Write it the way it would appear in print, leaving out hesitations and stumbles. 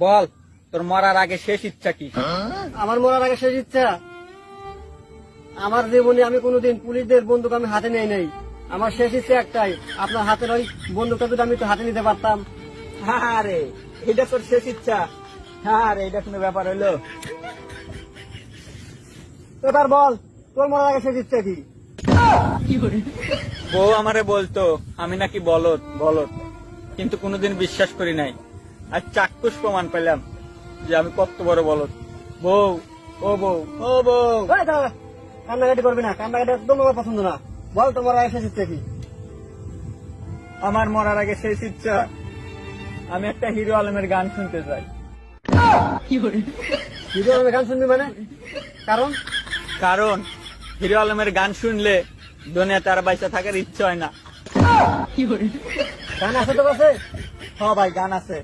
বল তোর মরার আগে শেষ ইচ্ছা কি? আমার মরার আগে শেষ ইচ্ছা, আমার জীবনে আমি কোনোদিন পুলিশদের বন্দুক আমি হাতে নেই নাই। আমার শেষ ইচ্ছা একটাই, আপনার হাতের ওই বন্দুকটা যদি আমি একটু হাতে নিতে পারতাম। আরে এটা তোর শেষ ইচ্ছা? আরে এটা কোনো ব্যাপার হইলো? এবার বল, তোর মরার আগে শেষ ইচ্ছা কি? বউ আমারে বলতো আমি নাকি বলদ বলদ, কিন্তু কোনোদিন বিশ্বাস করি নাই। আর চাক্ষুষ প্রমাণ পেলাম যে আমি কত বড় বলদ। বউ, ও বউ, ও বউ, এই দাঁড়া, কান্নাকাটি করবি না, কান্নাকাটি একদম আমার পছন্দ না। বল তোর মরার আগে শেষ ইচ্ছা কি? আমার মরার আগে শেষ ইচ্ছা আমি একটা হিরো আলমের গান শুনতে চাই। হিরো আলমের গান শুনবি মানে? কারণ কারণ হিরো আলমের গান শুনলে দুনিয়াতে আর বাইসা থাকার ইচ্ছা হয় না। গান আছে তো কাছে? হ্যাঁ ভাই, গান আছে।